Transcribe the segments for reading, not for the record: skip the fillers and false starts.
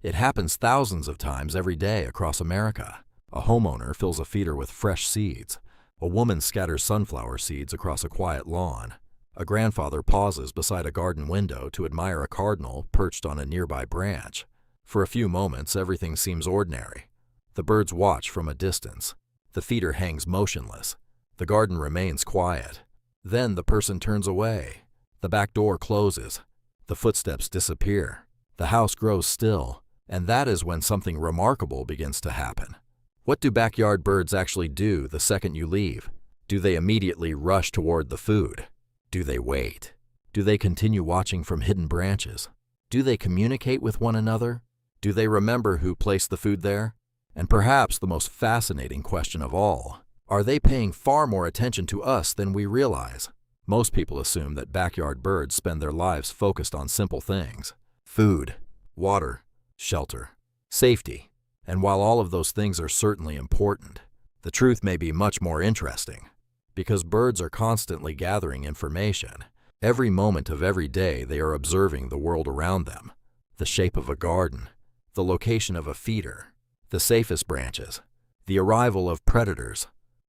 It happens thousands of times every day across America. A homeowner fills a feeder with fresh seeds. A woman scatters sunflower seeds across a quiet lawn. A grandfather pauses beside a garden window to admire a cardinal perched on a nearby branch. For a few moments, everything seems ordinary. The birds watch from a distance. The feeder hangs motionless. The garden remains quiet. Then the person turns away. The back door closes. The footsteps disappear. The house grows still. And that is when something remarkable begins to happen. What do backyard birds actually do the second you leave? Do they immediately rush toward the food? Do they wait? Do they continue watching from hidden branches? Do they communicate with one another? Do they remember who placed the food there? And perhaps the most fascinating question of all, are they paying far more attention to us than we realize? Most people assume that backyard birds spend their lives focused on simple things: food, water, shelter, safety. And while all of those things are certainly important, the truth may be much more interesting. Because birds are constantly gathering information. Every moment of every day they are observing the world around them. The shape of a garden, the location of a feeder, the safest branches, the arrival of predators,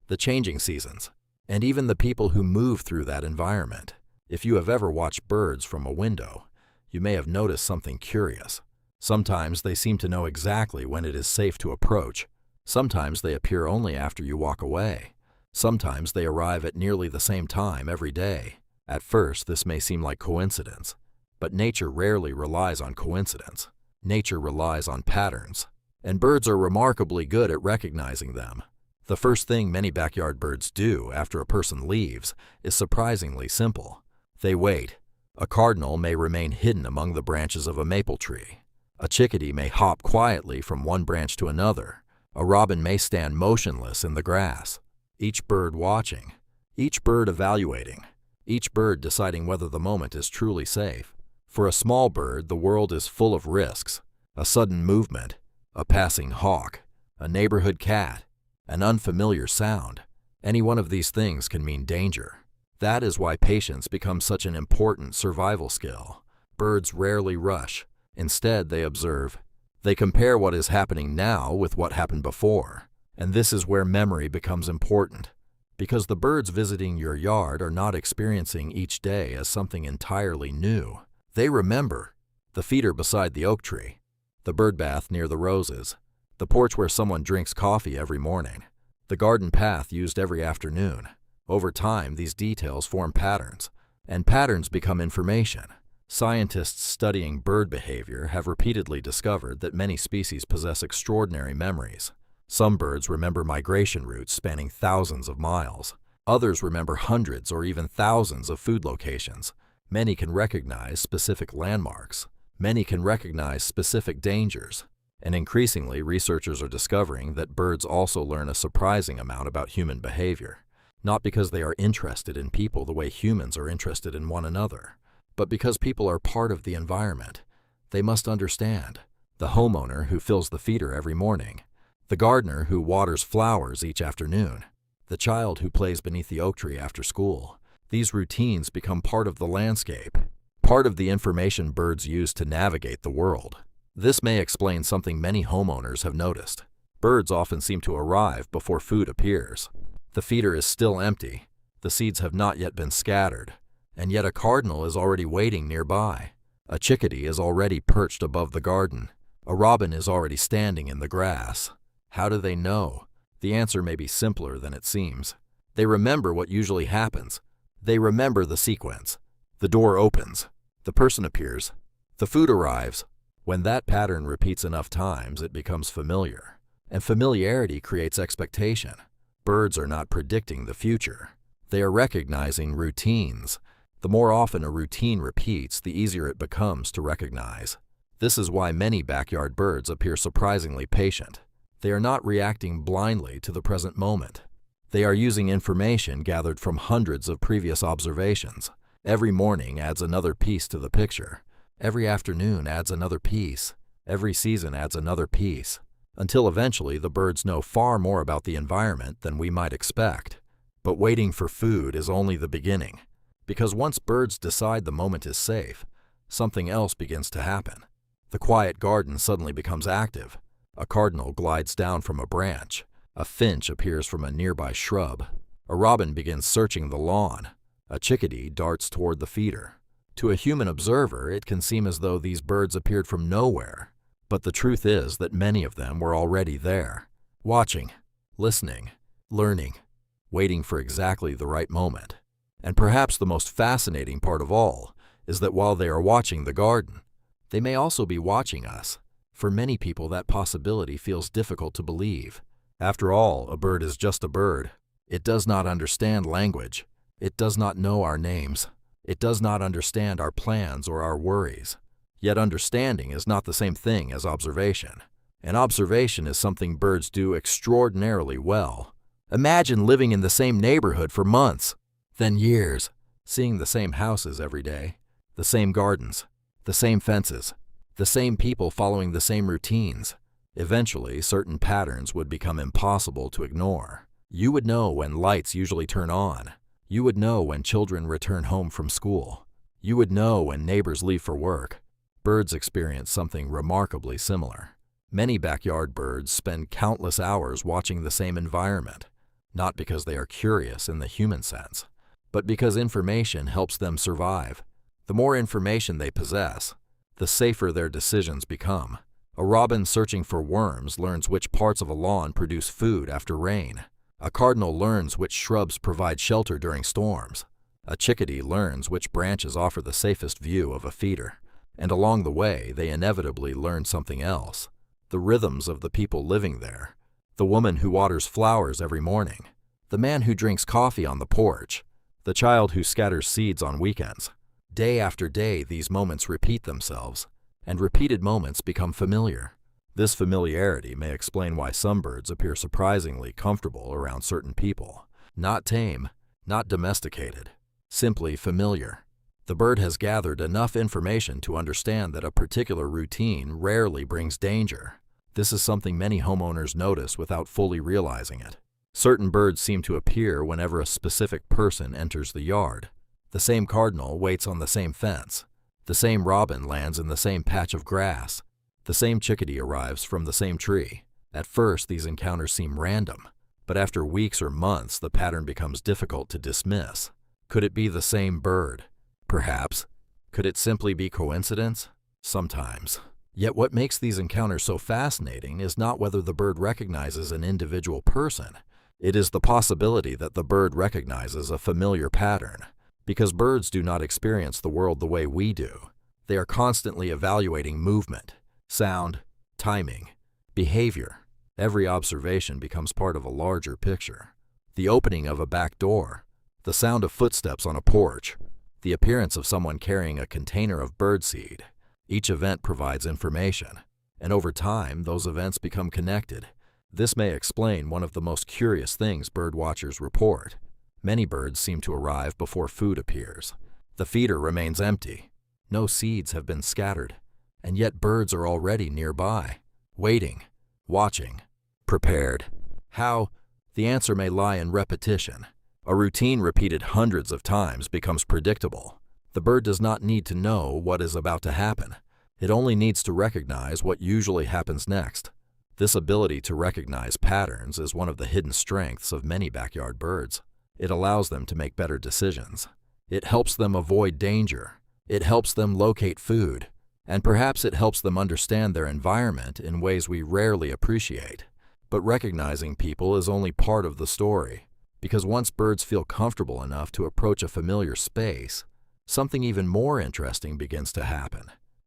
the changing seasons, and even the people who move through that environment. If you have ever watched birds from a window, you may have noticed something curious. Sometimes they seem to know exactly when it is safe to approach. Sometimes they appear only after you walk away. Sometimes they arrive at nearly the same time every day. At first, this may seem like coincidence, but nature rarely relies on coincidence. Nature relies on patterns, and birds are remarkably good at recognizing them. The first thing many backyard birds do after a person leaves is surprisingly simple. They wait. A cardinal may remain hidden among the branches of a maple tree. A chickadee may hop quietly from one branch to another. A robin may stand motionless in the grass. Each bird watching, each bird evaluating, each bird deciding whether the moment is truly safe. For a small bird, the world is full of risks: a sudden movement, a passing hawk, a neighborhood cat, an unfamiliar sound. Any one of these things can mean danger. That is why patience becomes such an important survival skill. Birds rarely rush. Instead, they observe. They compare what is happening now with what happened before. And this is where memory becomes important. Because the birds visiting your yard are not experiencing each day as something entirely new. They remember the feeder beside the oak tree, the bird bath near the roses, the porch where someone drinks coffee every morning, the garden path used every afternoon. Over time, these details form patterns, and patterns become information. Scientists studying bird behavior have repeatedly discovered that many species possess extraordinary memories. Some birds remember migration routes spanning thousands of miles. Others remember hundreds or even thousands of food locations. Many can recognize specific landmarks. Many can recognize specific dangers. And increasingly, researchers are discovering that birds also learn a surprising amount about human behavior. Not because they are interested in people the way humans are interested in one another, but because people are part of the environment. They must understand. The homeowner who fills the feeder every morning, the gardener who waters flowers each afternoon, the child who plays beneath the oak tree after school. These routines become part of the landscape, part of the information birds use to navigate the world. This may explain something many homeowners have noticed. Birds often seem to arrive before food appears. The feeder is still empty. The seeds have not yet been scattered. And yet a cardinal is already waiting nearby. A chickadee is already perched above the garden. A robin is already standing in the grass. How do they know? The answer may be simpler than it seems. They remember what usually happens. They remember the sequence. The door opens. The person appears. The food arrives. When that pattern repeats enough times, it becomes familiar. And familiarity creates expectation. Birds are not predicting the future. They are recognizing routines. The more often a routine repeats, the easier it becomes to recognize. This is why many backyard birds appear surprisingly patient. They are not reacting blindly to the present moment. They are using information gathered from hundreds of previous observations. Every morning adds another piece to the picture. Every afternoon adds another piece. Every season adds another piece. Until eventually the birds know far more about the environment than we might expect. But waiting for food is only the beginning. Because once birds decide the moment is safe, something else begins to happen. The quiet garden suddenly becomes active. A cardinal glides down from a branch. A finch appears from a nearby shrub. A robin begins searching the lawn. A chickadee darts toward the feeder. To a human observer, it can seem as though these birds appeared from nowhere. But the truth is that many of them were already there, watching, listening, learning, waiting for exactly the right moment. And perhaps the most fascinating part of all is that while they are watching the garden, they may also be watching us. For many people, that possibility feels difficult to believe. After all, a bird is just a bird. It does not understand language. It does not know our names. It does not understand our plans or our worries. Yet understanding is not the same thing as observation. And observation is something birds do extraordinarily well. Imagine living in the same neighborhood for months, then years, seeing the same houses every day, the same gardens, the same fences, the same people following the same routines. Eventually, certain patterns would become impossible to ignore. You would know when lights usually turn on. You would know when children return home from school. You would know when neighbors leave for work. Birds experience something remarkably similar. Many backyard birds spend countless hours watching the same environment, not because they are curious in the human sense, but because information helps them survive. The more information they possess, the safer their decisions become. A robin searching for worms learns which parts of a lawn produce food after rain. A cardinal learns which shrubs provide shelter during storms. A chickadee learns which branches offer the safest view of a feeder. And along the way, they inevitably learn something else. The rhythms of the people living there. The woman who waters flowers every morning. The man who drinks coffee on the porch. The child who scatters seeds on weekends. Day after day, these moments repeat themselves, and repeated moments become familiar. This familiarity may explain why some birds appear surprisingly comfortable around certain people. Not tame, not domesticated, simply familiar. The bird has gathered enough information to understand that a particular routine rarely brings danger. This is something many homeowners notice without fully realizing it. Certain birds seem to appear whenever a specific person enters the yard. The same cardinal waits on the same fence. The same robin lands in the same patch of grass. The same chickadee arrives from the same tree. At first, these encounters seem random, but after weeks or months, the pattern becomes difficult to dismiss. Could it be the same bird? Perhaps. Could it simply be coincidence? Sometimes. Yet what makes these encounters so fascinating is not whether the bird recognizes an individual person. It is the possibility that the bird recognizes a familiar pattern. Because birds do not experience the world the way we do. They are constantly evaluating movement, sound, timing, behavior. Every observation becomes part of a larger picture. The opening of a back door, the sound of footsteps on a porch, the appearance of someone carrying a container of birdseed. Each event provides information, and over time, those events become connected. This may explain one of the most curious things bird watchers report. Many birds seem to arrive before food appears. The feeder remains empty. No seeds have been scattered, and yet birds are already nearby, waiting, watching, prepared. How? The answer may lie in repetition. A routine repeated hundreds of times becomes predictable. The bird does not need to know what is about to happen. It only needs to recognize what usually happens next. This ability to recognize patterns is one of the hidden strengths of many backyard birds. It allows them to make better decisions. It helps them avoid danger. It helps them locate food. And perhaps it helps them understand their environment in ways we rarely appreciate. But recognizing people is only part of the story. Because once birds feel comfortable enough to approach a familiar space, something even more interesting begins to happen.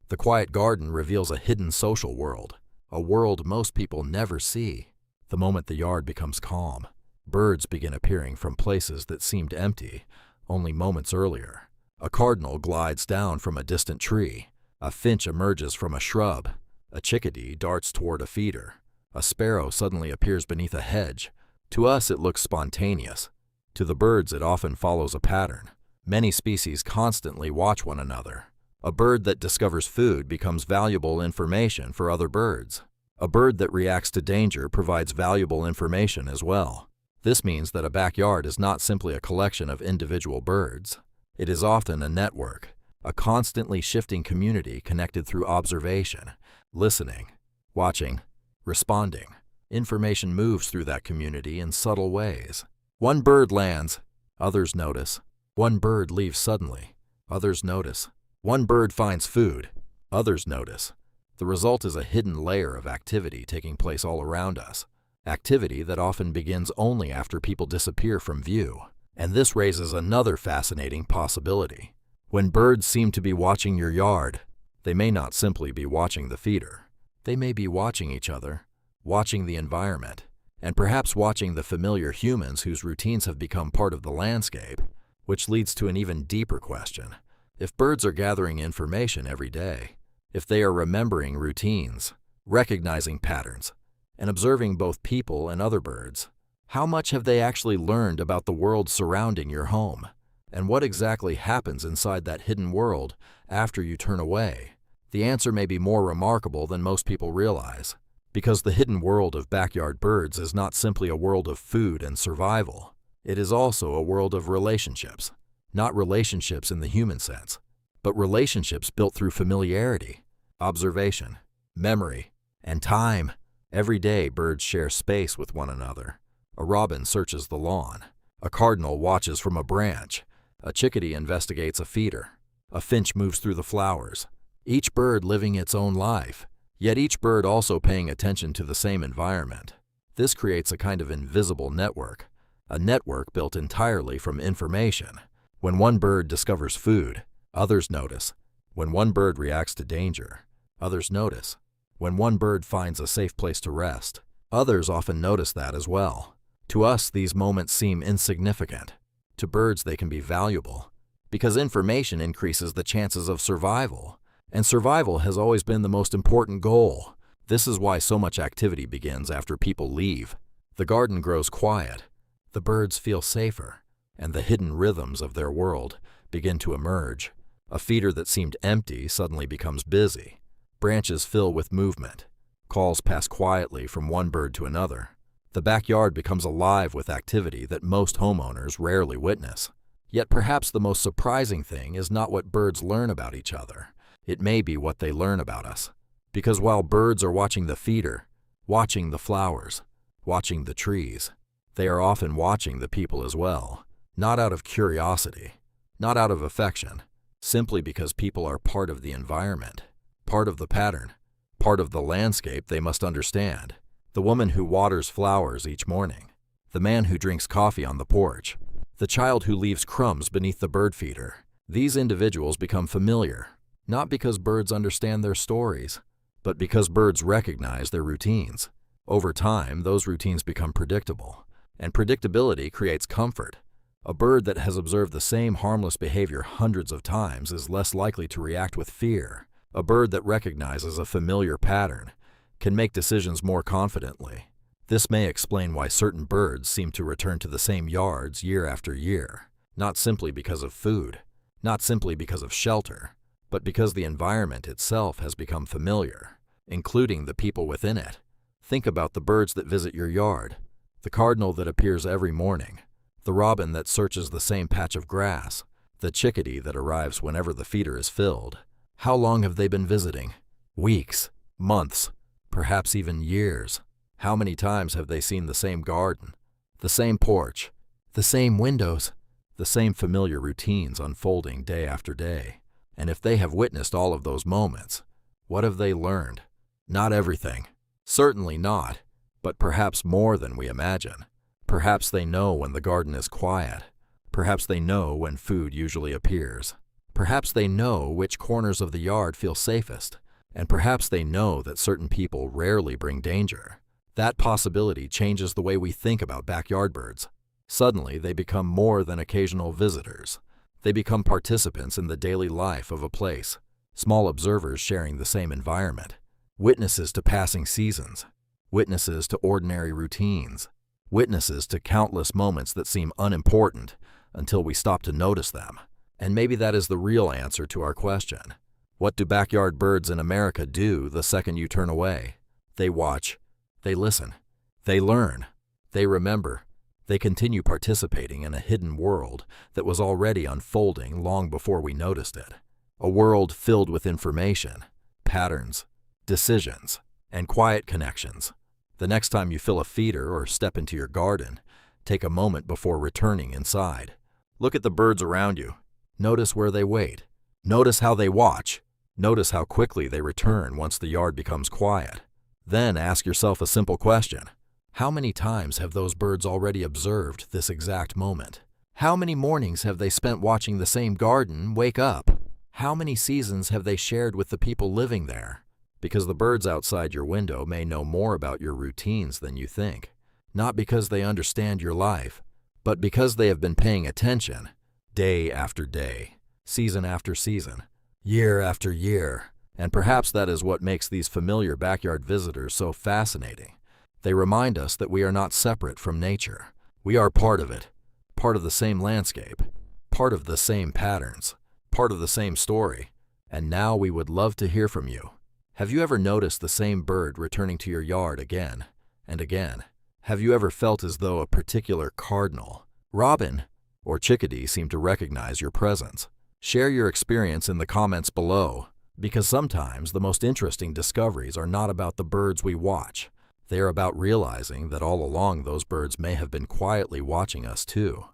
The quiet garden reveals a hidden social world, a world most people never see. The moment the yard becomes calm, birds begin appearing from places that seemed empty only moments earlier. A cardinal glides down from a distant tree. A finch emerges from a shrub. A chickadee darts toward a feeder. A sparrow suddenly appears beneath a hedge. To us, it looks spontaneous. To the birds, it often follows a pattern. Many species constantly watch one another. A bird that discovers food becomes valuable information for other birds. A bird that reacts to danger provides valuable information as well. This means that a backyard is not simply a collection of individual birds. It is often a network, a constantly shifting community connected through observation, listening, watching, responding. Information moves through that community in subtle ways. One bird lands, others notice. One bird leaves suddenly, others notice. One bird finds food, others notice. The result is a hidden layer of activity taking place all around us, activity that often begins only after people disappear from view. And this raises another fascinating possibility. When birds seem to be watching your yard, they may not simply be watching the feeder. They may be watching each other, watching the environment, and perhaps watching the familiar humans whose routines have become part of the landscape, which leads to an even deeper question. If birds are gathering information every day, if they are remembering routines, recognizing patterns, and observing both people and other birds, how much have they actually learned about the world surrounding your home? And what exactly happens inside that hidden world after you turn away? The answer may be more remarkable than most people realize, because the hidden world of backyard birds is not simply a world of food and survival. It is also a world of relationships. Not relationships in the human sense, but relationships built through familiarity, observation, memory, and time. Every day, birds share space with one another. A robin searches the lawn. A cardinal watches from a branch. A chickadee investigates a feeder. A finch moves through the flowers. Each bird living its own life, yet each bird also paying attention to the same environment. This creates a kind of invisible network, a network built entirely from information. When one bird discovers food, others notice. When one bird reacts to danger, others notice. When one bird finds a safe place to rest, others often notice that as well. To us, these moments seem insignificant. To birds, they can be valuable, because information increases the chances of survival, and survival has always been the most important goal. This is why so much activity begins after people leave. The garden grows quiet, the birds feel safer, and the hidden rhythms of their world begin to emerge. A feeder that seemed empty suddenly becomes busy. Branches fill with movement. Calls pass quietly from one bird to another. The backyard becomes alive with activity that most homeowners rarely witness. Yet perhaps the most surprising thing is not what birds learn about each other. It may be what they learn about us. Because while birds are watching the feeder, watching the flowers, watching the trees, they are often watching the people as well. Not out of curiosity, not out of affection, simply because people are part of the environment, part of the pattern, part of the landscape they must understand. The woman who waters flowers each morning, the man who drinks coffee on the porch, the child who leaves crumbs beneath the bird feeder. These individuals become familiar, not because birds understand their stories, but because birds recognize their routines. Over time, those routines become predictable, and predictability creates comfort. A bird that has observed the same harmless behavior hundreds of times is less likely to react with fear. A bird that recognizes a familiar pattern can make decisions more confidently. This may explain why certain birds seem to return to the same yards year after year, not simply because of food, not simply because of shelter, but because the environment itself has become familiar, including the people within it. Think about the birds that visit your yard, the cardinal that appears every morning, the robin that searches the same patch of grass, the chickadee that arrives whenever the feeder is filled. How long have they been visiting? Weeks, months, perhaps even years. How many times have they seen the same garden, the same porch, the same windows, the same familiar routines unfolding day after day? And if they have witnessed all of those moments, what have they learned? Not everything. Certainly not, but perhaps more than we imagine. Perhaps they know when the garden is quiet. Perhaps they know when food usually appears. Perhaps they know which corners of the yard feel safest. And perhaps they know that certain people rarely bring danger. That possibility changes the way we think about backyard birds. Suddenly, they become more than occasional visitors. They become participants in the daily life of a place, small observers sharing the same environment, witnesses to passing seasons, witnesses to ordinary routines, witnesses to countless moments that seem unimportant until we stop to notice them. And maybe that is the real answer to our question. What do backyard birds in America do the second you turn away? They watch, they listen, they learn, they remember, they continue participating in a hidden world that was already unfolding long before we noticed it. A world filled with information, patterns, decisions, and quiet connections. The next time you fill a feeder or step into your garden, take a moment before returning inside. Look at the birds around you. Notice where they wait. Notice how they watch. Notice how quickly they return once the yard becomes quiet. Then ask yourself a simple question. How many times have those birds already observed this exact moment? How many mornings have they spent watching the same garden wake up? How many seasons have they shared with the people living there? Because the birds outside your window may know more about your routines than you think. Not because they understand your life, but because they have been paying attention day after day, season after season, year after year. And perhaps that is what makes these familiar backyard visitors so fascinating. They remind us that we are not separate from nature. We are part of it, part of the same landscape, part of the same patterns, part of the same story. And now we would love to hear from you. Have you ever noticed the same bird returning to your yard again and again? Have you ever felt as though a particular cardinal, robin, or chickadee seemed to recognize your presence? Share your experience in the comments below, because sometimes the most interesting discoveries are not about the birds we watch. They are about realizing that all along those birds may have been quietly watching us too.